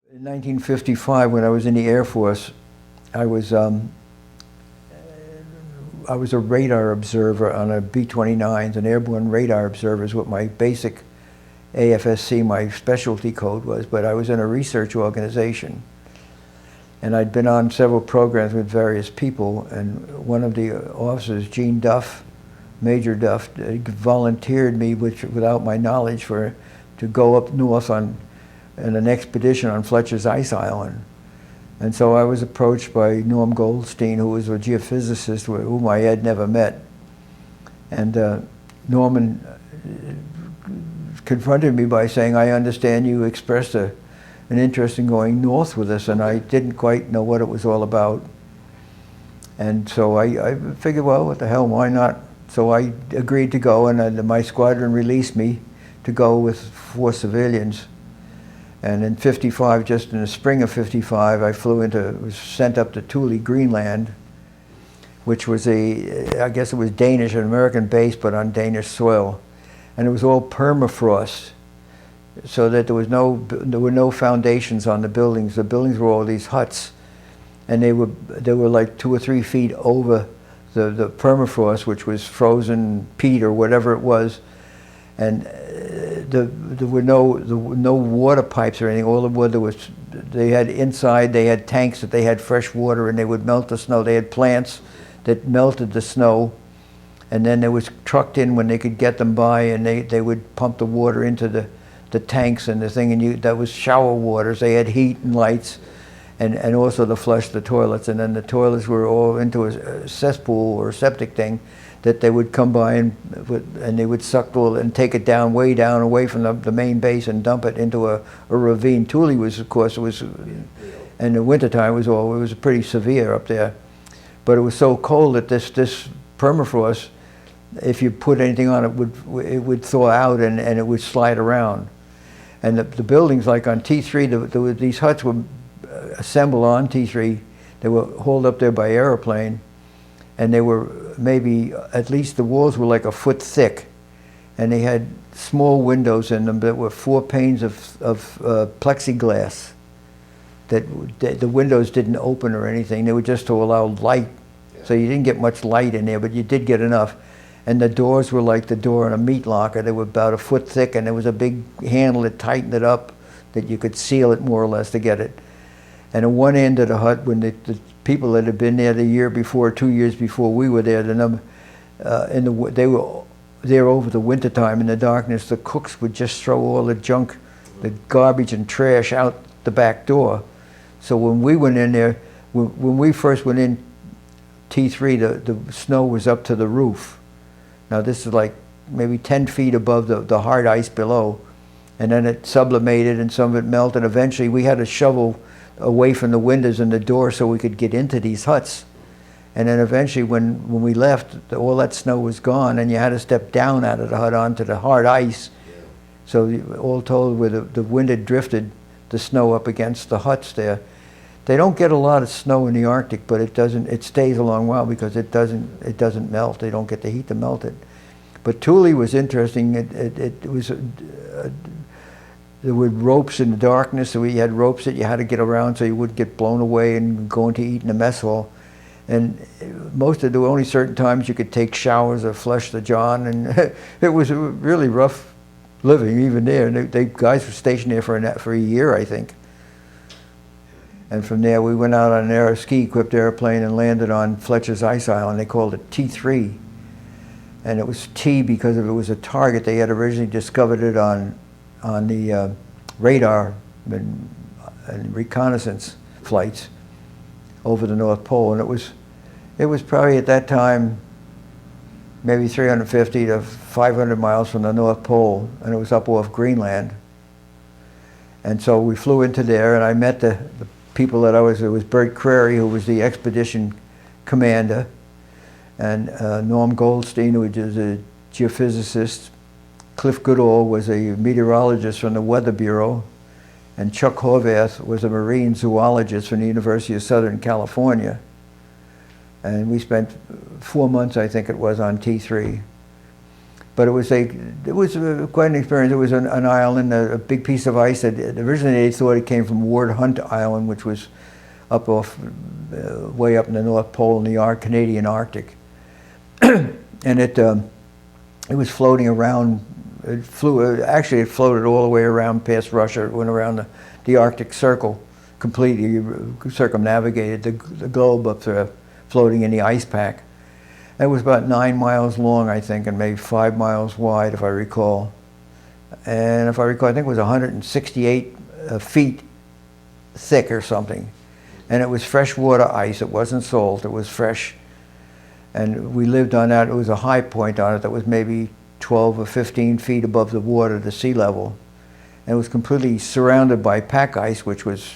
In 1955, when I was in the Air Force, I was a radar observer on a B-29s, an airborne radar observer is what my basic AFSC, my specialty code was, but I was in a research organization. And I'd been on several programs with various people, and one of the officers, Gene Duff, Major Duff, volunteered me, without my knowledge, to go up north in an expedition on Fletcher's ice island. And so I was approached by Norman Goldstein, who was a geophysicist whom I had never met. And Norman confronted me by saying, "I understand you expressed an interest in going north with us," and I didn't quite know what it was all about. And so I figured, well, what the hell, why not? So I agreed to go, and my squadron released me to go with 4 civilians. And in '55, just in the spring of '55, I was sent up to Thule, Greenland, which was I guess it was Danish, an American base, but on Danish soil. And it was all permafrost, so that there were no foundations on the buildings. The buildings were all these huts, and they were like 2 or 3 feet over the permafrost, which was frozen peat or whatever it was. And there were no water pipes or anything. All the water they had inside, they had tanks that they had fresh water, and they would melt the snow. They had plants that melted the snow, and then it was trucked in when they could get them by, and they would pump the water into the tanks and the thing, and that was shower waters. They had heat and lights, and also to flush the toilets. And then the toilets were all into a cesspool or septic thing that they would come by and they would suck and take it down, way down, away from the main base, and dump it into a ravine. Thule was, of course, in the wintertime, it was pretty severe up there. But it was so cold that this permafrost, if you put anything on it, it would thaw out and it would slide around. And the buildings, like on T3, these huts were assembled on T3. They were hauled up there by airplane, and they were maybe, at least the walls were like a foot thick, and they had small windows in them that were 4 panes of plexiglass. That the windows didn't open or anything. They were just to allow light. So you didn't get much light in there, but you did get enough. And the doors were like the door in a meat locker. They were about a foot thick, and there was a big handle that tightened it up that you could seal it more or less to get it. And at one end of the hut, when the people that had been there the year before, 2 years before we were there, they were there over the winter time in the darkness. The cooks would just throw all the junk, the garbage and trash out the back door. So when we went in there, when we first went in T3, the snow was up to the roof. Now this is like maybe 10 feet above the hard ice below, and then it sublimated and some of it melted. Eventually we had to shovel away from the windows and the door so we could get into these huts. And then eventually when we left, all that snow was gone, and you had to step down out of the hut onto the hard ice. So all told, where the wind had drifted the snow up against the huts there. They don't get a lot of snow in the Arctic, but it stays a long while because it doesn't melt. They don't get the heat to melt it. But Thule was interesting. There were ropes in the darkness, so we had ropes that you had to get around so you wouldn't get blown away and go into eat in the mess hall. And there were only certain times you could take showers or flush the john, and it was really rough living even there. And the guys were stationed there for a year, I think. And from there we went out on a ski-equipped airplane and landed on Fletcher's ice island. They called it T3. And it was T because it was a target. They had originally discovered it on the radar and reconnaissance flights over the North Pole. And it was probably at that time maybe 350 to 500 miles from the North Pole, and it was up off Greenland. And so we flew into there, and I met the people it was Bert Clary, who was the expedition commander, and Norman Goldstein, who was a geophysicist. Clifford Goodall was a meteorologist from the Weather Bureau, and Chuck Horvath was a marine zoologist from the University of Southern California. And we spent 4 months, I think it was, on T3. But it was quite an experience. It was an island, a big piece of ice that originally they thought it came from Ward Hunt Island, which was up off, way up in the North Pole in the Canadian Arctic. And it was floating around. It flew. Actually, it floated all the way around past Russia. It went around the Arctic Circle, completely circumnavigated the globe up there, floating in the ice pack. It was about 9 miles long, I think, and maybe 5 miles wide, if I recall. And if I recall, I think it was 168 feet thick or something. And it was freshwater ice. It wasn't salt. It was fresh. And we lived on that. It was a high point on it that was maybe 12 or 15 feet above the water, the sea level. And it was completely surrounded by pack ice, which was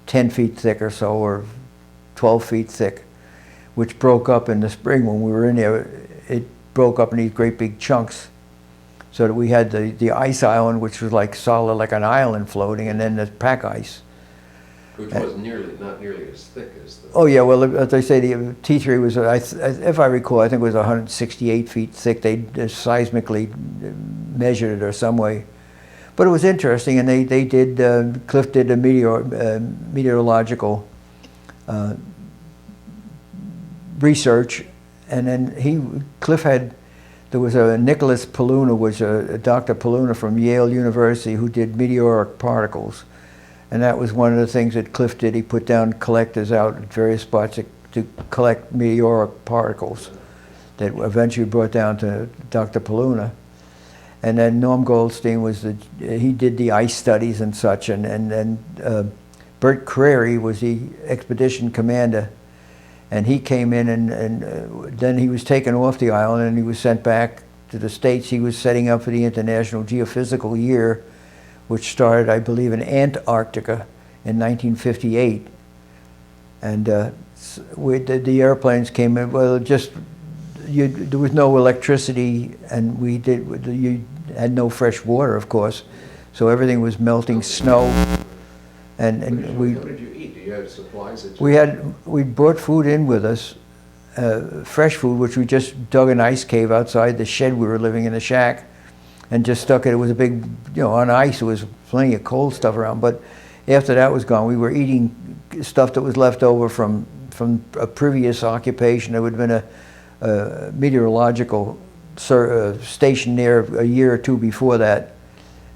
10 feet thick or so, or 12 feet thick, which broke up in the spring when we were in there. It broke up in these great big chunks, so that we had the ice island, which was like solid, like an island floating, and then the pack ice. Which was not nearly as thick as the... Oh yeah, well, as I say, the T3 was, if I recall, I think it was 168 feet thick. They seismically measured it or some way. But it was interesting, and they did, Cliff did a meteorological research, and then Cliff had, there was a Nicholas Paluna, was a Dr. Paluna from Yale University, who did meteoric particles. And that was one of the things that Cliff did. He put down collectors out at various spots to collect meteoric particles that eventually brought down to Dr. Paluna. And then Norman Goldstein he did the ice studies and such, and then Bert Clary was the expedition commander, and he came in, and then he was taken off the island and he was sent back to the States. He was setting up for the International Geophysical Year, which started, I believe, in Antarctica in 1958. And the airplanes came in, well, there was no electricity, and you had no fresh water, of course, so everything was melting snow. And what did you eat? Do you have supplies that we brought food in with us, fresh food, which we just dug an ice cave outside the shed we were living in, the shack, and just stuck it. It was a big, on ice, there was plenty of cold stuff around, but after that was gone, we were eating stuff that was left over from a previous occupation. There would have been a meteorological station there a year or two before that,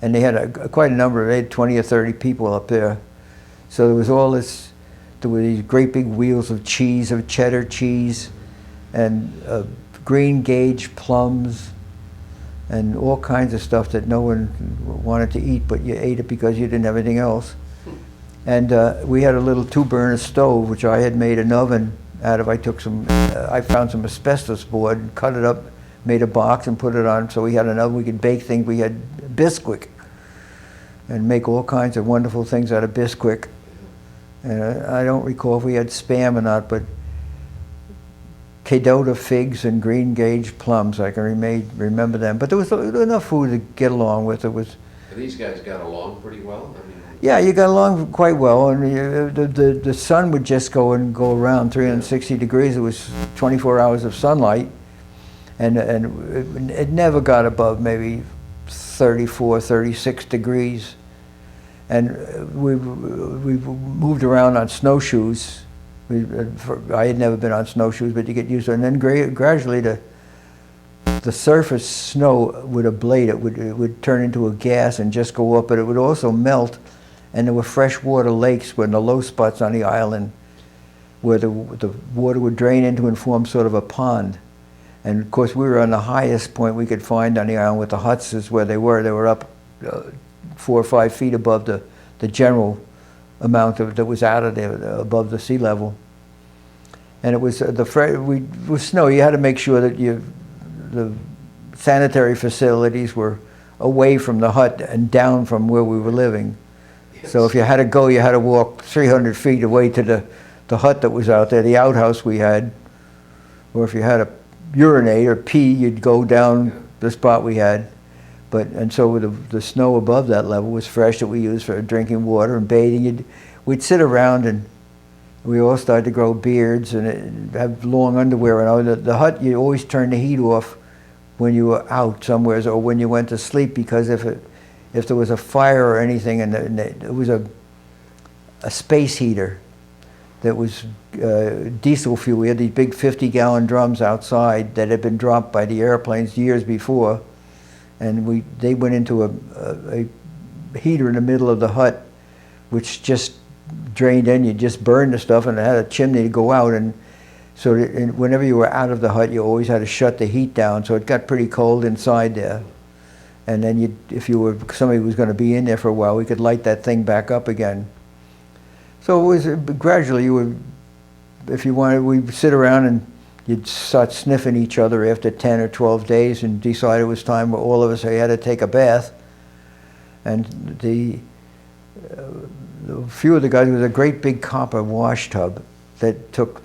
and they had quite a number. They had 20 or 30 people up there. So there was all this. There were these great big wheels of cheese, of cheddar cheese, and green gauge plums, and all kinds of stuff that no one wanted to eat, but you ate it because you didn't have anything else. And we had a little 2-burner stove, which I had made an oven out of. I found some asbestos board and cut it up, made a box and put it on, so we had an oven. We could bake things. We had Bisquick and make all kinds of wonderful things out of Bisquick. And I don't recall if we had Spam or not, but Cadota figs and green gauge plums, I can remember them. But there was enough food to get along with. It was. And these guys got along pretty well? Yeah, you got along quite well, and the sun would just go around 360 degrees. It was 24 hours of sunlight, and it never got above maybe 34, 36 degrees. And we moved around on snowshoes. I had never been on snowshoes, but you get used to it. And then gradually the surface snow would ablate. It would turn into a gas and just go up, but it would also melt. And there were freshwater lakes in the low spots on the island where the water would drain into and form sort of a pond. And of course we were on the highest point we could find on the island with the huts is where they were. They were up 4 or 5 feet above the general amount that was out of there, above the sea level. And it was with snow, you had to make sure that the sanitary facilities were away from the hut and down from where we were living. Yes. So if you had to go, you had to walk 300 feet away to the hut that was out there, the outhouse we had. Or if you had to urinate or pee, you'd go down the spot we had. And so the snow above that level was fresh that we used for drinking water and bathing. We'd sit around and we all started to grow beards and have long underwear. And the hut, you always turn the heat off when you were out somewhere or when you went to sleep, because if there was a fire or anything, and it was a space heater that was diesel fuel. We had these big 50-gallon drums outside that had been dropped by the airplanes years before, and they went into a heater in the middle of the hut, which just drained in. You just burned the stuff, and it had a chimney to go out, and so whenever you were out of the hut, you always had to shut the heat down, so it got pretty cold inside there. And then if somebody was going to be in there for a while, we could light that thing back up again. So it was gradually, if you wanted, we'd sit around and you'd start sniffing each other after 10 or 12 days and decide it was time for all of us had to take a bath. And a few of the guys, there was a great big copper wash tub that took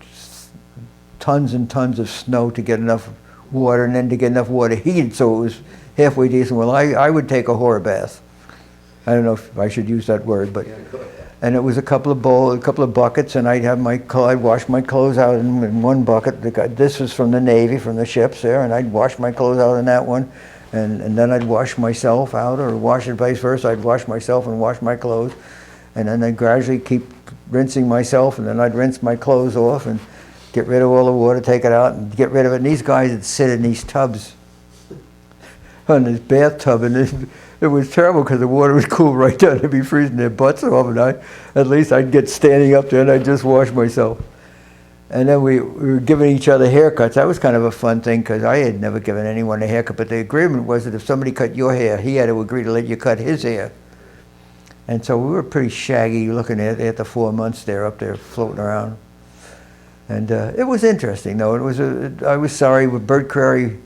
tons and tons of snow to get enough water, and then to get enough water heated so it was halfway decent. Well, I would take a whore bath. I don't know if I should use that word, but... Yeah, go ahead. And it was a couple of buckets, and I'd wash my clothes out in one bucket. This was from the Navy, from the ships there, and I'd wash my clothes out in that one, and then I'd wash myself out, or wash it vice versa. I'd wash myself and wash my clothes, and then I'd gradually keep rinsing myself, and then I'd rinse my clothes off and get rid of all the water, take it out, and get rid of it. And these guys would sit in these tubs, on this bathtub, and it was terrible because the water was cool right down. They'd be freezing their butts off, and at least I'd get standing up there and I'd just wash myself. And then we were giving each other haircuts. That was kind of a fun thing because I had never given anyone a haircut, but the agreement was that if somebody cut your hair, he had to agree to let you cut his hair. And so we were pretty shaggy looking at the 4 months there up there floating around. And it was interesting though. I was sorry with Bert Clary.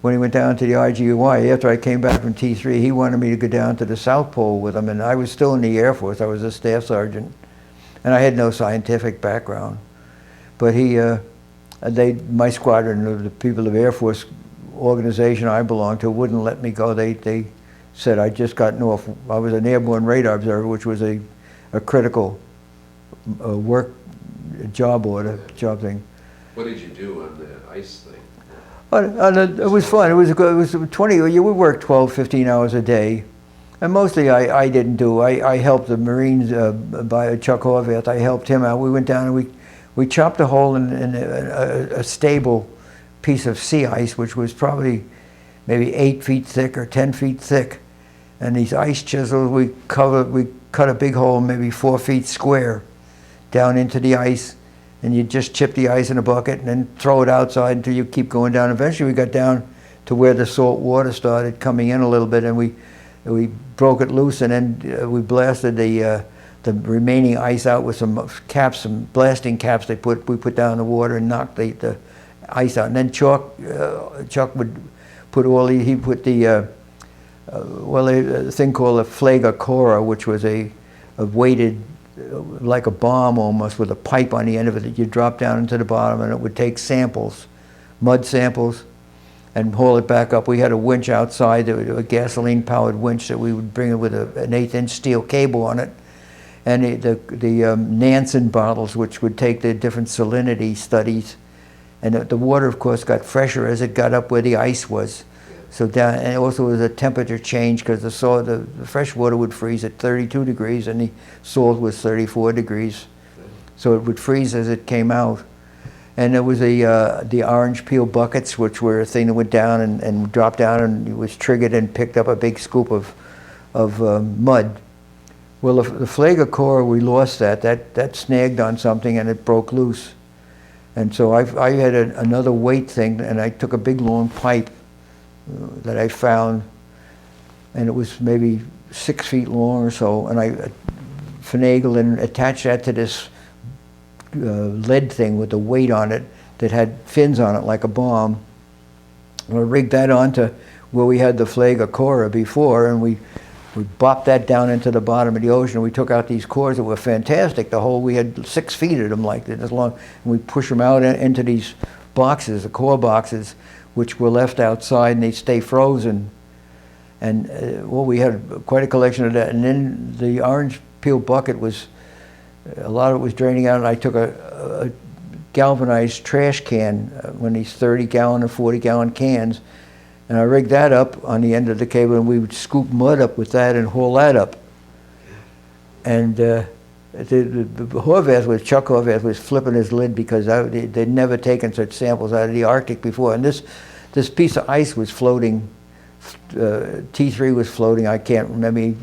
When he went down to the IGUI, after I came back from T3, he wanted me to go down to the South Pole with him, and I was still in the Air Force. I was a staff sergeant, and I had no scientific background. But my squadron, the people of the Air Force organization I belonged to, wouldn't let me go. They said I'd just gotten off. I was an airborne radar observer, which was a critical job thing. What did you do on the ice thing? It was fun. It was 20. We worked 12, 15 hours a day, and mostly I didn't do. I helped the Marines by Chuck Horvath. I helped him out. We went down and we chopped a hole in a stable piece of sea ice, which was probably maybe 8 feet thick or 10 feet thick, and these ice chisels we cut a big hole, maybe 4 feet square, down into the ice. And you just chip the ice in a bucket and then throw it outside until you keep going down. Eventually we got down to where the salt water started coming in a little bit, and we broke it loose, and then we blasted the remaining ice out with some caps, some blasting caps we put down in the water and knocked the ice out. And then Chuck would put a thing called a flaga cora, which was a weighted, like a bomb almost, with a pipe on the end of it that you drop down into the bottom, and it would take samples, mud samples, and haul it back up. We had a winch outside, a gasoline-powered winch that we would bring it with an 1/8-inch steel cable on it, and the Nansen bottles, which would take the different salinity studies, and the water, of course, got fresher as it got up where the ice was. So down, and also was a temperature change because the fresh water would freeze at 32 degrees and the salt was 34 degrees. So it would freeze as it came out. And there was the orange peel buckets, which were a thing that went down and dropped down, and it was triggered and picked up a big scoop of mud. Well, the flaga core, we lost that snagged on something and it broke loose. And so I had another weight thing, and I took a big long pipe that I found, and it was maybe 6 feet long or so, and I finagled and attached that to this lead thing with the weight on it that had fins on it like a bomb. And I rigged that onto where we had the flaga cora before, and we bopped that down into the bottom of the ocean, and we took out these cores that were fantastic. We had 6 feet of them like this long, and we push them out into these boxes, the core boxes, which were left outside, and they stay frozen. And we had quite a collection of that. And then the orange peel bucket a lot of it was draining out, and I took a galvanized trash can, one of these 30-gallon or 40-gallon cans, And I rigged that up on the end of the cable, and we would scoop mud up with that and haul that up. And Chuck Horvath was flipping his lid because they'd never taken such samples out of the Arctic before. And this piece of ice was floating, T3 was floating, I can't remember,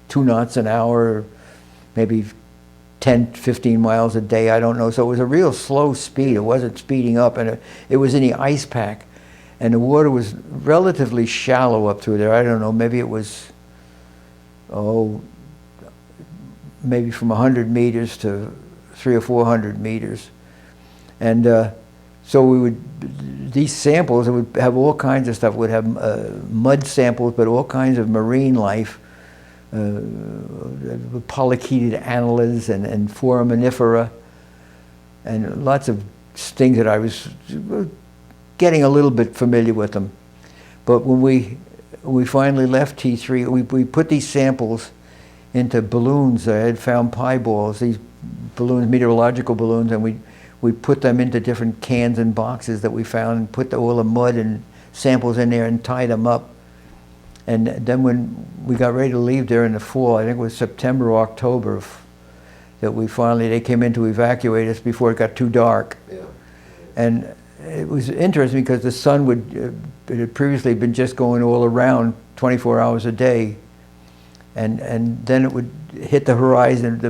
2 knots an hour, maybe 10, 15 miles a day, I don't know. So it was a real slow speed. It wasn't speeding up, and it was in the ice pack. And the water was relatively shallow up through there. I don't know, maybe it was, maybe from 100 meters to 300 or 400 meters. And so we would, these samples, it would have all kinds of stuff. It would have mud samples, but all kinds of marine life, polychaetid annelids and foraminifera, and lots of things that I was getting a little bit familiar with them. But when we finally left T3, we put these samples into balloons. I had found pie balls, these balloons, meteorological balloons, and we put them into different cans and boxes that we found, and put all the mud and samples in there and tied them up. And then when we got ready to leave there in the fall, I think it was September or October, that they came in to evacuate us before it got too dark. Yeah. And it was interesting because the sun it had previously been just going all around 24 hours a day. And then it would hit the horizon, the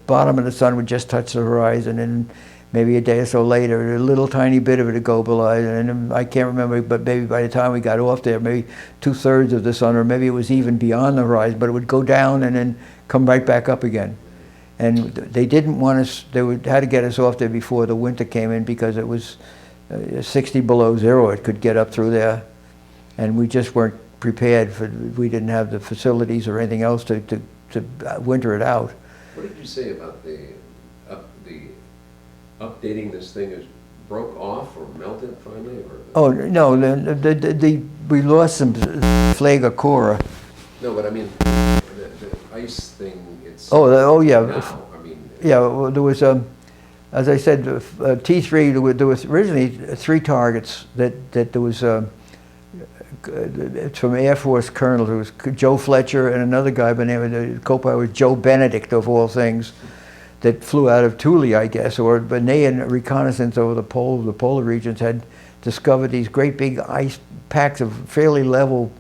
bottom of the sun would just touch the horizon, and maybe a day or so later, a little tiny bit of it would go below, and I can't remember, but maybe by the time we got off there, maybe 2/3 of the sun, or maybe it was even beyond the horizon, but it would go down and then come right back up again. And they didn't want us, had to get us off there before the winter came in, because it was 60 below zero, it could get up through there, and we just weren't prepared for, we didn't have the facilities or anything else to winter it out. What did you say about the updating this thing is broke off or melted finally? Or Oh, no, we lost some flagocora. No, but I mean, the ice thing, it's... Yeah. Now, I mean... Yeah, well, there was, as I said, T3, there was originally 3 targets that there was, from Air Force colonels. There was Joe Fletcher and another guy by the name of the co-pilot was Joe Benedict, of all things, that flew out of Thule, I guess, but they in reconnaissance over the polar regions had discovered these great big ice packs of fairly level,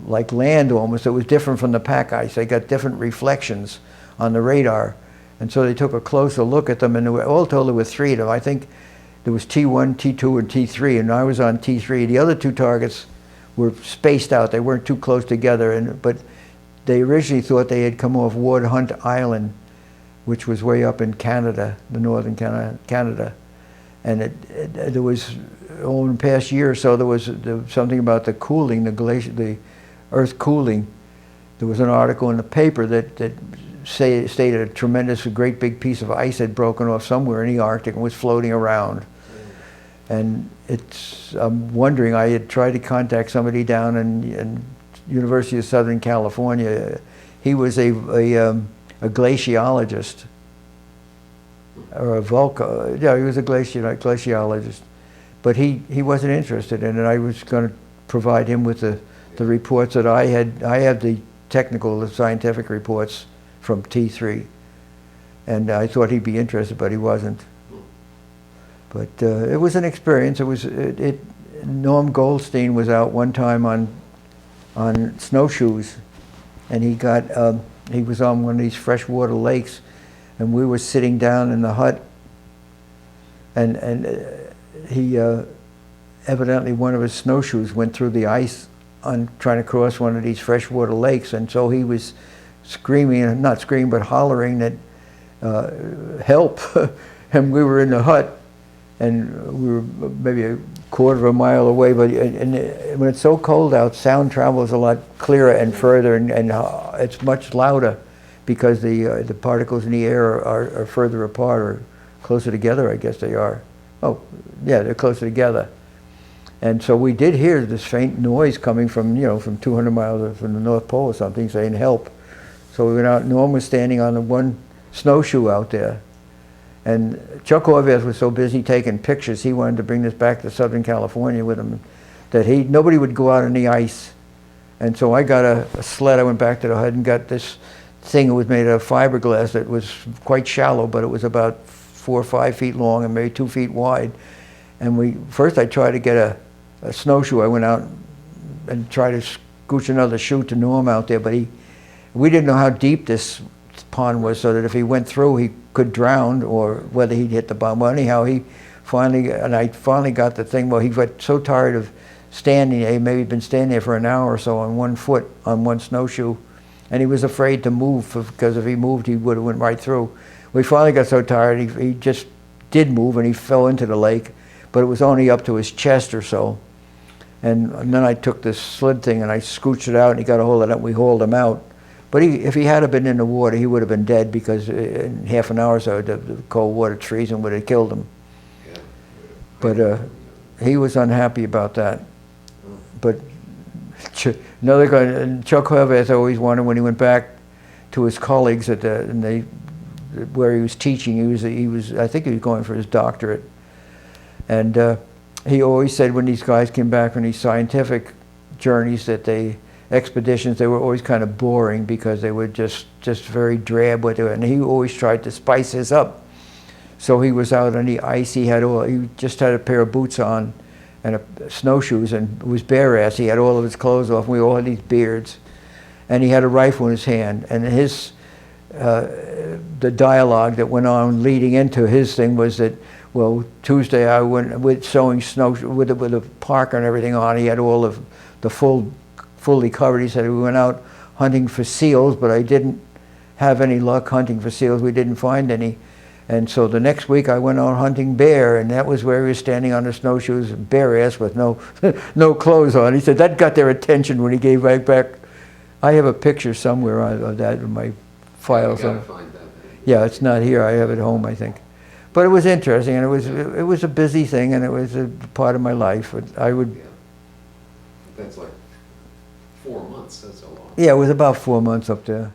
like land almost. It was different from the pack ice. They got different reflections on the radar. And so they took a closer look at them, and all told there were 3 of them. I think there was T1, T2, and T3, and I was on T3. The other 2 targets were spaced out. They weren't too close together, but they originally thought they had come off Ward Hunt Island, which was way up in Canada, the northern Canada. And there was, in the past year or so, there was something about the cooling, the Earth cooling. There was an article in the paper that stated a tremendous, great big piece of ice had broken off somewhere in the Arctic and was floating around. And I'm wondering, I had tried to contact somebody down in University of Southern California. He was a glaciologist, or a yeah, he was a glaciologist, but he wasn't interested in it. I was going to provide him with the reports that I had. I had the technical, the scientific reports from T3, and I thought he'd be interested, but he wasn't. But it was an experience. Norman Goldstein was out one time on snowshoes, and he was on one of these freshwater lakes, and we were sitting down in the hut, and he evidently one of his snowshoes went through the ice on trying to cross one of these freshwater lakes, and so he was screaming, not screaming, but hollering that help, and we were in the hut, and we were maybe a quarter of a mile away, but when it's so cold out, sound travels a lot clearer and further, and it's much louder because the particles in the air are further apart, or closer together, I guess they are. Oh, yeah, they're closer together. And so we did hear this faint noise coming from, from 200 miles from the North Pole or something, saying help. So we went out. Norm was standing on the one snowshoe out there. And Chuck Horvath was so busy taking pictures, he wanted to bring this back to Southern California with him. that nobody would go out on the ice. And so I got a sled. I went back to the hut and got this thing that was made out of fiberglass that was quite shallow, but it was about 4 or 5 feet long and maybe 2 feet wide. And first I tried to get a snowshoe. I went out and tried to scooch another shoe to Norm out there, but we didn't know how deep this pond was, so that if he went through, he could drown, or whether he'd hit the bottom. Well, anyhow, I finally got the thing. Well, he got so tired of standing there, maybe been standing there for an hour or so on one foot, on one snowshoe, and he was afraid to move, because if he moved, he would have went right through. We finally got so tired, he just did move, and he fell into the lake, but it was only up to his chest or so. And then I took this sled thing and I scooched it out, and he got a hold of it, and we hauled him out. But if he had been in the water, he would have been dead, because in half an hour or so, the cold water treason would have killed him. Yeah. But he was unhappy about that. But another guy, and Chuck Horvath always wanted, when he went back to his colleagues where he was teaching, I think he was going for his doctorate, and he always said when these guys came back on these scientific journeys, expeditions, they were always kind of boring, because they were just very drab with it, and he always tried to spice his up. So he was out on the ice, he just had a pair of boots on and snowshoes, and was bare ass. He had all of his clothes off, and we all had these beards, and he had a rifle in his hand, and the dialogue that went on leading into his thing was that, well, Tuesday I went with sewing snow with a parka and everything on. He had all of the fully covered. He said we went out hunting for seals, but I didn't have any luck hunting for seals. We didn't find any. And so the next week I went out hunting bear, and that was where he was standing on the snowshoes, bare ass with no clothes on. He said that got their attention when he gave right back. I have a picture somewhere of that in my files. You gotta find that. Yeah, it's not here. I have it home, I think. But it was interesting, and it was a busy thing, and it was a part of my life. I would. Yeah. That's like 4 months. That's a long. Yeah, it was about 4 months up there.